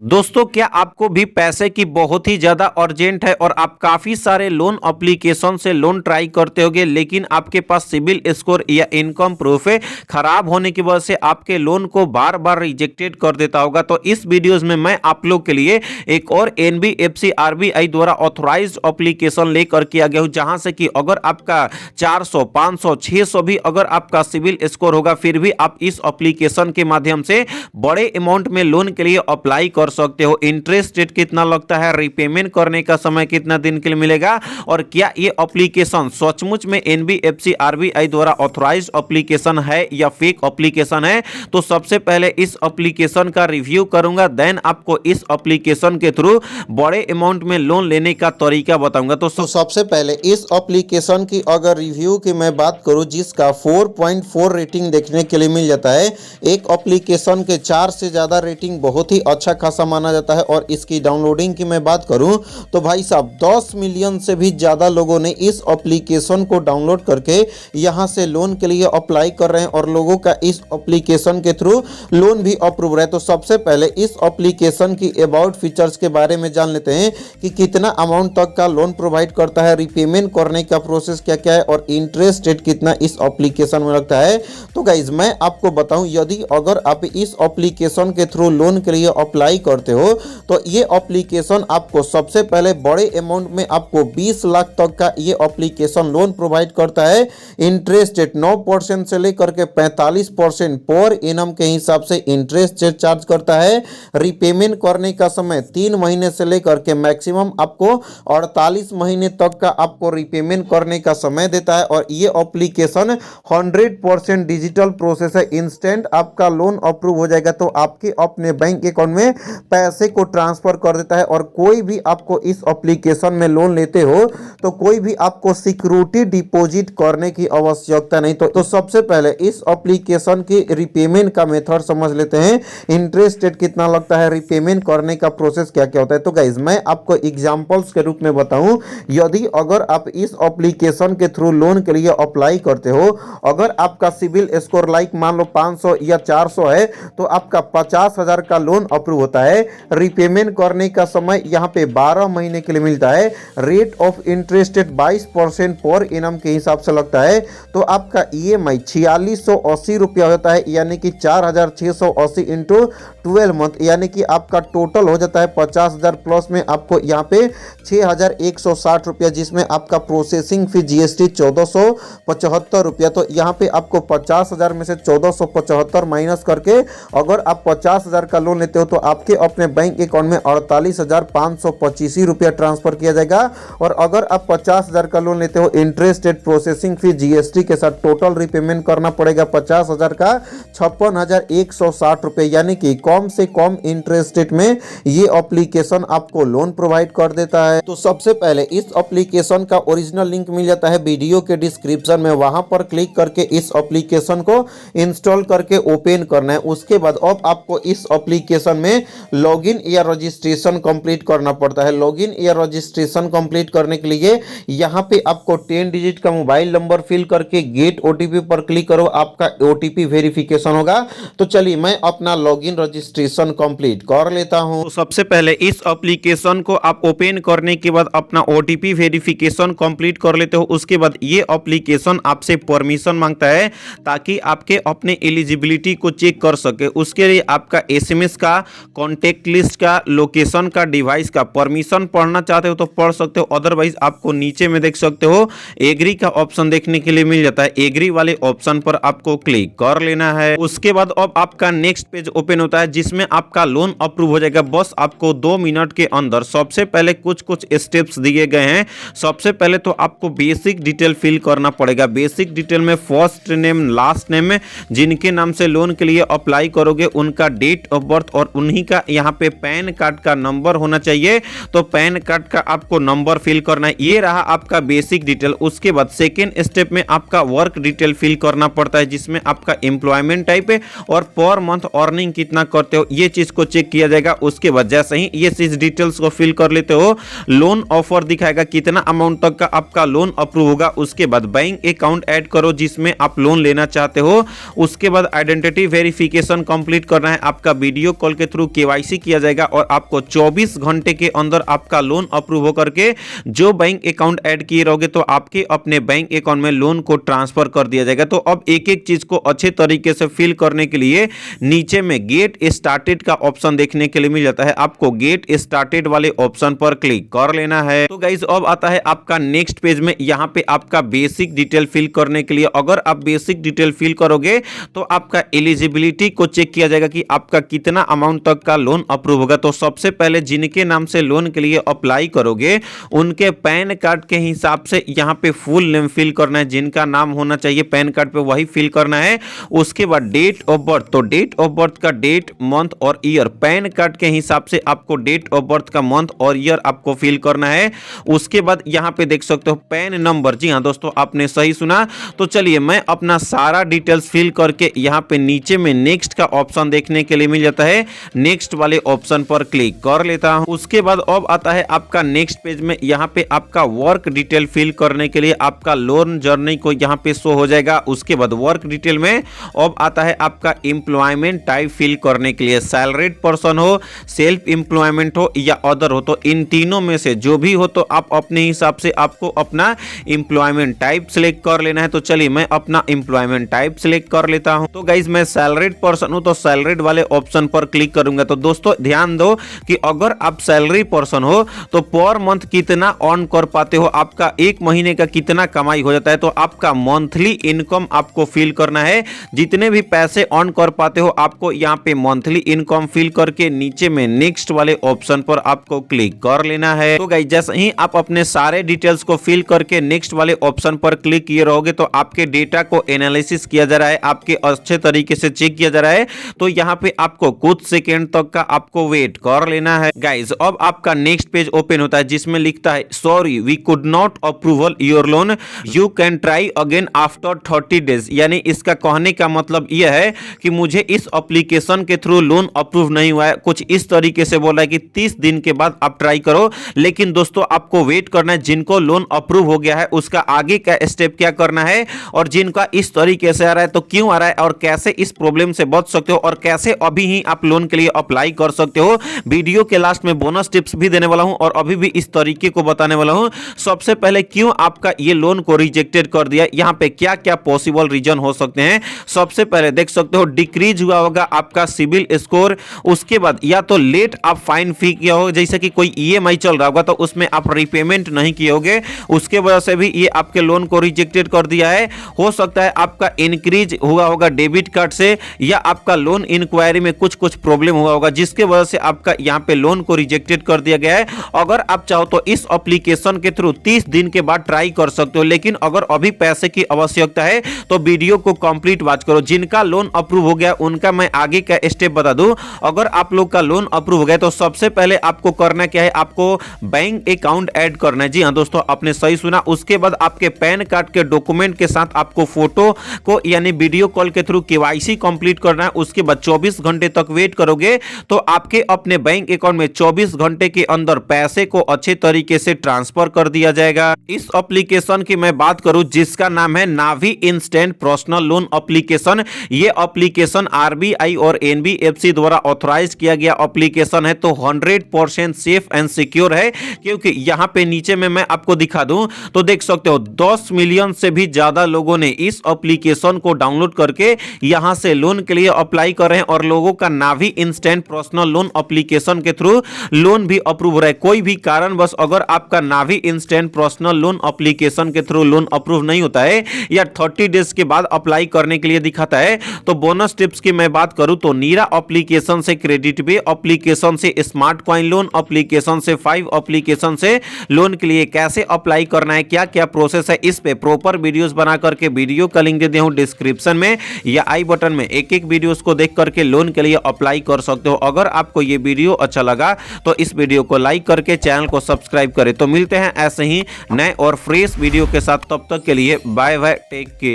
दोस्तों, क्या आपको भी पैसे की बहुत ही ज़्यादा अर्जेंट है और आप काफ़ी सारे लोन एप्लीकेशन से लोन ट्राई करते होगे, लेकिन आपके पास सिबिल स्कोर या इनकम प्रूफ है खराब होने की वजह से आपके लोन को बार बार रिजेक्टेड कर देता होगा। तो इस वीडियोस में मैं आप लोग के लिए एक और एनबीएफसी आरबीआई द्वारा ऑथोराइज्ड एप्लीकेशन लेकर के आ गया हूँ, जहां से कि अगर आपका 400, 500, 600 भी अगर आपका सिबिल स्कोर होगा, फिर भी आप इस एप्लीकेशन के माध्यम से बड़े अमाउंट में लोन के लिए अप्लाई कर सकते हो। इंटरेस्ट रेट कितना लगता है, रीपेमेंट करने का समय कितना दिन के लिए मिलेगा, और क्या ये एप्लीकेशन सचमुच में एनबीएफसी आरबीआई द्वारा ऑथराइज्ड एप्लीकेशन है या फेक एप्लीकेशन है। तो सबसे पहले इस एप्लीकेशन का रिव्यू करूंगा, देन आपको इस एप्लीकेशन के थ्रू बड़े अमाउंट में लोन लेने का तरीका बताऊंगा। तो सबसे पहले इस एप्लीकेशन की अगर रिव्यू की मैं बात करूं, जिसका 4.4 रेटिंग देखने के लिए मिल जाता है। एक एप्लीकेशन के 4 से ज़्यादा रेटिंग बहुत ही अच्छा खासा माना जाता है। और इसकी डाउनलोडिंग की मैं बात करूं तो भाई साहब 10 मिलियन से भी ज़्यादा लोगों ने इस एप्लीकेशन को डाउनलोड करके यहां से लोन के लिए अप्लाई कर रहे हैं, और लोगों का इस एप्लीकेशन के थ्रू लोन भी अप्रूव रहा है। तो सबसे पहले इस एप्लीकेशन की अबाउट फीचर्स के बारे में जान लेते हैं कि कितना अमाउंट तक का लोन प्रोवाइड करता है, रीपेमेंट करने का प्रोसेस क्या क्या है, और इंटरेस्ट रेट कितना इस एप्लीकेशन में लगता है। तो गाइज मैं आपको बताऊं, यदि अगर आप इस एप्लीकेशन के थ्रू लोन के लिए अप्लाई करते हो तो ये एप्लीकेशन आपको सबसे पहले बड़े अमाउंट में आपको 20 लाख तक का ये एप्लीकेशन लोन प्रोवाइड करता है। इंटरेस्ट रेट 9% से लेकर के 45% पर एनम के हिसाब से इंटरेस्ट रेट चार्ज करता है। रीपेमेंट करने का समय 3 महीने से लेकर के मैक्सिमम आपको 48 महीने तक का आपको रीपेमेंट करने का समय देता है। और ये एप्लीकेशन 100% डिजिटल प्रोसेस है, इंस्टेंट आपका लोन अप्रूव हो जाएगा। तो आपके अपने बैंक अकाउंट में पैसे को ट्रांसफर कर देता है। और कोई भी आपको इस एप्लीकेशन में लोन लेते हो तो कोई भी आपको सिक्योरिटी डिपॉजिट करने की आवश्यकता नहीं। तो सबसे पहले इस एप्लीकेशन की रीपेमेंट का मेथड समझ लेते हैं। इंटरेस्ट रेट कितना लगता है, रीपेमेंट करने का प्रोसेस क्या क्या होता है। तो गाइज मैं आपको एग्जांपल्स के रूप में बताऊं, यदि अगर आप इस एप्लीकेशन के थ्रू लोन के लिए अप्लाई करते हो, अगर आपका सिबिल स्कोर लाइक मान लो 500 या 400 है, तो आपका 50,000 का लोन अप्रूव होता है। रीपेमेंट करने का समय यहाँ पे 12 महीने के लिए मिलता है। Rate of interest rate 22% per annum के हिसाब से लगता है। तो आपका ईएमआई 4680 रुपया होता है, यानी कि 4680 इंटू 12 मंथ, यानी कि आपका टोटल हो जाता है 50,000 प्लस में आपको यहाँ पे 6160 रुपया, जिसमें आपका प्रोसेसिंग फी जीएसटी 1475 रुपया। तो यहाँ पे आपको 50,000 में से 1475 माइनस करके अगर आप 50,000 का लोन लेते हो तो आपके अपने बैंक अकाउंट में 48,525 रुपया ट्रांसफर किया जाएगा। और अगर आप 50,000 का लोन लेते हो, interest rate processing fee GST के साथ टोटल रीपेमेंट करना पड़ेगा 50,000 का 56,160 रुपये, यानी कि कम से कम इंटरेस्ट रेट में ये एप्लीकेशन आपको लोन प्रोवाइड कर देता है। तो सबसे पहले इस एप्लीकेशन का ओरिजिनल लिंक मिल जाता है वीडियो के डिस्क्रिप्शन में, वहां पर क्लिक करके इस एप्लीकेशन को इंस्टॉल करके ओपन करना है। उसके बाद अब आपको इस एप्लीकेशन में लॉगिन या रजिस्ट्रेशन कंप्लीट करना पड़ता है। लॉगिन या रजिस्ट्रेशन कंप्लीट करने के लिए यहां पे आपको 10 डिजिट का मोबाइल नंबर फिल करके गेट ओटीपी पर क्लिक करो, आपका ओटीपी वेरिफिकेशन होगा। तो चलिए मैं अपना लॉगिन रजिस्ट्रेशन कंप्लीट कर लेता हूं। तो सबसे पहले इस एप्लीकेशन को आप ओपन करने के बाद अपना ओटीपी वेरिफिकेशन कंप्लीट कर लेते हो। उसके बाद ये एप्लीकेशन आपसे परमिशन मांगता है ताकि आपके अपने एलिजिबिलिटी को चेक कर सके। उसके लिए आपका एसएमएस का, कॉन्टेक्ट लिस्ट का, लोकेशन का, डिवाइस का परमिशन पढ़ना चाहते हो तो पढ़ सकते हो। अदरवाइज आपको नीचे में देख सकते हो एग्री का ऑप्शन देखने के लिए मिल जाता है। एग्री वाले ऑप्शन पर आपको क्लिक कर लेना है। उसके बाद अब आपका नेक्स्ट पेज ओपन होता है, जिसमें आपका लोन अप्रूव हो जाएगा। बस आपको 2 मिनट के अंदर सबसे पहले कुछ स्टेप्स दिए गए हैं। सबसे पहले तो आपको बेसिक डिटेल फिल करना पड़ेगा। बेसिक डिटेल में फर्स्ट नेम, लास्ट नेम, जिनके नाम से लोन के लिए अप्लाई करोगे उनका डेट ऑफ बर्थ और उन्हीं का यहाँ पे पैन कार्ड का नंबर होना चाहिए। तो पैन कार्ड का आपको नंबर फिल करना है। ये रहा आपका बेसिक डिटेल। उसके बाद सेकेंड स्टेप में आपका वर्क डिटेल फिल करना पड़ता है, जिसमें आपका एम्प्लॉयमेंट टाइप है और पर मंथ अर्निंग कितना करते हो ये चीज को चेक किया जाएगा। उसके बाद जैसे ही ये चीज डिटेल्स को फिल कर लेते हो, लोन ऑफर दिखाएगा कितना अमाउंट तक का आपका लोन अप्रूव होगा। उसके बाद बैंक अकाउंट ऐड करो जिसमें आप लोन लेना चाहते हो। उसके बाद आइडेंटिटी वेरिफिकेशन कंप्लीट करना है। आपका वीडियो कॉल के थ्रू केवाईसी किया जाएगा और आपको 24 घंटे के अंदर आपका लोन अप्रूव होकर के जो बैंक अकाउंट ऐड किए रहोगे तो आपके अपने बैंक अकाउंट में लोन को ट्रांसफर कर दिया जाएगा। तो अब एक एक चीज को अच्छे तरीके से फिल करने के लिए नीचे में गेट स्टार्टेड का ऑप्शन देखने के लिए मिल जाता है। आपको गेट स्टार्टेड वाले ऑप्शन पर क्लिक कर लेना है। तो गाइस अब आता है आपका नेक्स्ट पेज में, यहाँ पे आपका बेसिक डिटेल फिल करने के लिए अगर आप बेसिक डिटेल फिल करोगे तो आपका एलिजिबिलिटी को चेक किया जाएगा कि आपका कितना अमाउंट तक का लोन अप्रूव होगा। तो सबसे पहले जिनके नाम से लोन के लिए अप्लाई करोगे उनके पैन कार्ड के हिसाब से यहाँ पे फुल नेम फिल करना है, जिनका नाम होना चाहिए पैन कार्ड पे वही फिल करना है। उसके बाद डेट ऑफ बर्थ, तो डेट ऑफ बर्थ का डेट, मंथ और ईयर पैन कार्ड के हिसाब से आपको डेट ऑफ बर्थ का मंथ और ईयर आपको फिल करना है। उसके बाद यहाँ पे देख सकते हो पैन नंबर, जी हाँ दोस्तों आपने सही सुना। तो चलिए मैं अपना सारा डिटेल्स फिल करके यहाँ पे नीचे में नेक्स्ट का ऑप्शन देखने के लिए मिल जाता है, नेक्स्ट वाले ऑप्शन पर क्लिक कर लेता हूँ। उसके बाद अब आता है आपका नेक्स्ट पेज में, यहाँ पे आपका वर्क डिटेल फिल करने के लिए आपका लोन जर्नी को यहाँ पे शो हो जाएगा। उसके बाद वर्क डिटेल में अब आता है आपका एम्प्लॉयमेंट टाइप फिल करने के लिए, सैलरीड पर्सन हो, सेल्फ एम्प्लॉयमेंट हो या अदर हो, तो इन तीनों में से जो भी हो तो आप अपने हिसाब से आपको अपना एम्प्लॉयमेंट टाइप सिलेक्ट कर लेना है। तो चलिए मैं अपना एम्प्लॉयमेंट टाइप सिलेक्ट कर लेता हूं। तो गाइज मैं सैलरीड पर्सन हूं तो सैलरीड वाले ऑप्शन पर क्लिक करूंगा। तो दोस्तों ध्यान दो कि अगर आप सैलरी पर्सन हो तो पर मंथ कितना अर्न कर पाते हो, आपका एक महीने का कितना कमाई हो जाता है, तो आपका मंथली इनकम आपको फिल करना है। जितने भी पैसे अर्न कर पाते हो आपको यहाँ पे मंथली इनकम फिल करके नीचे में नेक्स्ट वाले ऑप्शन पर आपको क्लिक कर लेना है। तो गाइस जैसे ही आप अपने सारे डिटेल्स को फिल करके नेक्स्ट वाले ऑप्शन पर क्लिक किए रहोगे तो आपके डेटा को एनालिसिस किया जा रहा है, आपके अच्छे तरीके से चेक किया जा रहा है। तो यहाँ पे आपको कुछ सेकेंड तक का आपको वेट कर लेना है। गाइस अब आपका नेक्स्ट पेज ओपन होता है जिसमें लिखता है sorry we could not approval your loan, you can try again after 30 days. यानी इसका कहने का मतलब यह है कि मुझे इस एप्लीकेशन के थ्रू लोन अप्रूव नहीं हुआ है, कुछ इस तरीके से बोला है कि 30 दिन के बाद आप ट्राई करो। लेकिन दोस्तों आपको वेट करना है, जिनको लोन अप्रूव हो गया है उसका आगे का स्टेप क्या करना है, और जिनका इस तरीके से आ रहा है तो क्यों आ रहा है और कैसे इस प्रॉब्लम से बच सकते हो और कैसे अभी ही आप लोन के लिए अप्लाई कर सकते हो। वीडियो के लास्ट में बोनस टिप्स भी देने वाला हूं और अभी भी इस तरीके को बताने वाला हूं। सबसे पहले क्यों आपका ये लोन को रिजेक्टेड कर दिया, यहां पे क्या क्या पॉसिबल रीजन हो सकते हैं। सबसे पहले देख सकते हो डिक्रीज हुआ होगा आपका सिविल स्कोर, उसके बाद या तो लेट आप फाइन फी किया हो, जैसे कि कोई ईएमआई चल रहा होगा तो उसमें आप रिपेमेंट नहीं किए होगे, उसके वजह से भी ये आपके लोन को रिजेक्टेड कर दिया है। हो सकता है आपका इंक्रीज हुआ होगा डेबिट कार्ड से, या आपका लोन इंक्वायरी में कुछ प्रॉब्लम हुआ होगा जिसके वजह से आपका यहां पे लोन को रिजेक्टेड कर दिया गया है। अगर आप चाहो तो इस एप्लीकेशन के थ्रू 30 दिन के बाद ट्राई कर सकते हो, लेकिन अगर अभी पैसे की आवश्यकता है तो वीडियो को कंप्लीट वॉच करो। जिनका लोन अप्रूव हो गया उनका मैं आगे का स्टेप बता दूं। अगर आप लोग का लोन अप्रूव हो गया तो सबसे पहले आपको करना क्या है, आपको बैंक अकाउंट ऐड करना है। जी हां दोस्तों आपने सही सुना। उसके बाद आपके पैन कार्ड के डॉक्यूमेंट के साथ आपको फोटो को यानी वीडियो कॉल के थ्रू केवाईसी कंप्लीट करना है। उसके बाद 24 घंटे तक वेट करोगे तो आपके अपने बैंक अकाउंट में 24 घंटे के अंदर पैसे को अच्छे तरीके से ट्रांसफर कर दिया जाएगा। इस एप्लीकेशन की मैं बात करूं जिसका नाम है नावी इंस्टेंट पर्सनल लोन एप्लीकेशन। ये एप्लीकेशन आरबीआई और एनबीएफसी द्वारा ऑथराइज किया गया एप्लीकेशन है, तो 100% सेफ एंड सिक्योर है। क्योंकि यहां पे नीचे में मैं आपको दिखा दूं तो देख सकते हो 10 मिलियन से भी ज्यादा लोगों ने इस एप्लीकेशन को डाउनलोड करके यहां से लोन के लिए अप्लाई कर रहे हैं और लोगों का नावी इंस्टेंट पर्सनल लोन एप्लीकेशन के थ्रू लोन भी अप्रूव हो रहा है। कोई भी कारणवश अगर आपका नावी इंस्टेंट पर्सनल लोन एप्लीकेशन के थ्रू लोन अप्रूव नहीं होता है या 30 डेज के बाद अप्लाई करने के लिए दिखाता है, तो बोनस टिप्स की मैं बात करूं तो नीरा एप्लीकेशन से, क्रेडिट पे एप्लीकेशन से, स्मार्ट कॉइन लोन एप्लीकेशन से, 5 एप्लीकेशन से लोन के लिए कैसे अप्लाई करना है, क्या क्या प्रोसेस है, इस पे प्रॉपर वीडियोस बना करके वीडियो का लिंक दे दिया हूं डिस्क्रिप्शन में या आई बटन में। एक एक वीडियोस को देख करके लोन के लिए अप्लाई कर सकते हो। अगर आपको ये वीडियो अच्छा लगा तो इस वीडियो को लाइक करके चैनल को सब्सक्राइब करें। तो मिलते हैं ऐसे ही नए और फ्रेश वीडियो के साथ, तब तक के लिए बाय बाय, टेक केयर।